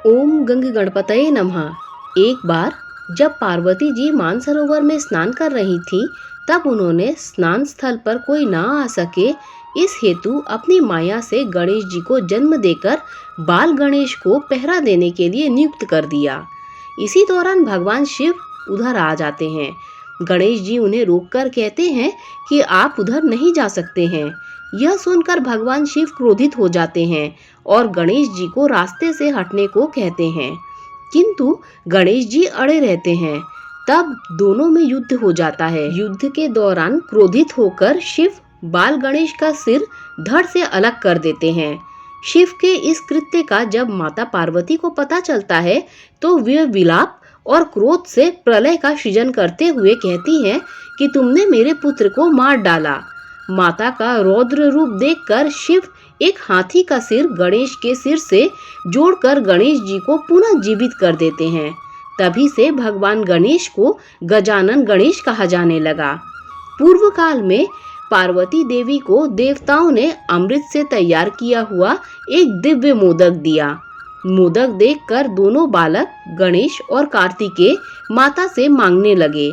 ओम गंग गणपतये नमः। एक बार जब पार्वती जी मानसरोवर में स्नान कर रही थी, तब उन्होंने स्नान स्थल पर कोई न आ सके, इस हेतु अपनी माया से गणेश जी को जन्म देकर बाल गणेश को पहरा देने के लिए नियुक्त कर दिया। इसी दौरान भगवान शिव उधर आ जाते हैं। गणेश जी उन्हें रोककर कहते हैं कि आप उधर नहीं जा सकते हैं। यह सुनकर भगवान शिव क्रोधित हो जाते हैं और गणेश जी को रास्ते से हटने को कहते हैं, किंतु गणेश जी अड़े रहते हैं। तब दोनों में युद्ध हो जाता है। युद्ध के दौरान क्रोधित होकर शिव बाल गणेश का सिर धड़ से अलग कर देते हैं। शिव के इस कृत्य का जब माता पार्वती को पता चलता है, तो वे विलाप और क्रोध से प्रलय का सृजन करते हुए कहती हैं कि तुमने मेरे पुत्र को मार डाला। माता का रौद्र रूप देखकर शिव एक हाथी का सिर गणेश के सिर से जोड़कर गणेश जी को पुनः जीवित कर देते हैं। तभी से भगवान गणेश को गजानन गणेश कहा जाने लगा। पूर्व काल में पार्वती देवी को देवताओं ने अमृत से तैयार किया हुआ एक दिव्य मोदक दिया। मोदक देखकर दोनों बालक गणेश और कार्तिकेय माता से मांगने लगे।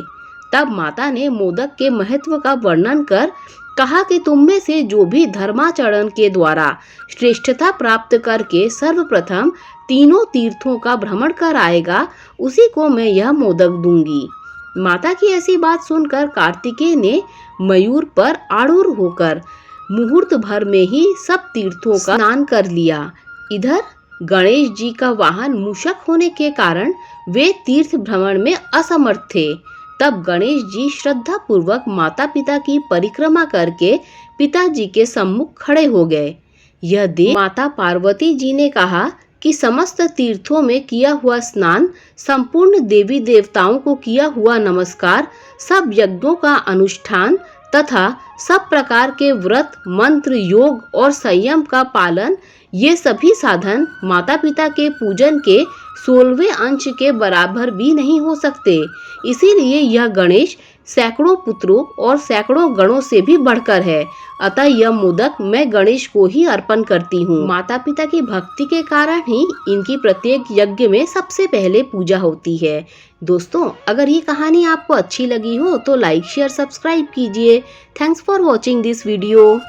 तब माता ने मोदक के महत्व का वर्णन कर कहा कि तुम में से जो भी धर्माचरण के द्वारा श्रेष्ठता प्राप्त करके सर्वप्रथम तीनों तीर्थों का भ्रमण कर आएगा, उसी को मैं यह मोदक दूंगी। माता की ऐसी बात सुनकर कार्तिकेय ने मयूर पर आरूढ़ होकर मुहूर्त भर में ही सब तीर्थों का स्नान कर लिया। इधर गणेश जी का वाहन मूषक होने के कारण वे तीर्थ भ्रमण में असमर्थ थे। तब गणेश जी श्रद्धा पूर्वक माता पिता की परिक्रमा करके पिताजी के सम्मुख खड़े हो गए। यह देख माता पार्वती जी ने कहा कि समस्त तीर्थों में किया हुआ स्नान, संपूर्ण देवी देवताओं को किया हुआ नमस्कार, सब यज्ञों का अनुष्ठान तथा सब प्रकार के व्रत, मंत्र, योग और संयम का पालन, ये सभी साधन माता पिता के पूजन के 16वें अंश के बराबर भी नहीं हो सकते। इसीलिए यह गणेश सैकड़ों पुत्रों और सैकड़ों गणों से भी बढ़कर है। अतः यह मोदक मैं गणेश को ही अर्पण करती हूँ। माता पिता की भक्ति के कारण ही इनकी प्रत्येक यज्ञ में सबसे पहले पूजा होती है। दोस्तों, अगर ये कहानी आपको अच्छी लगी हो तो लाइक, शेयर, सब्सक्राइब कीजिए। Thanks for watching this video.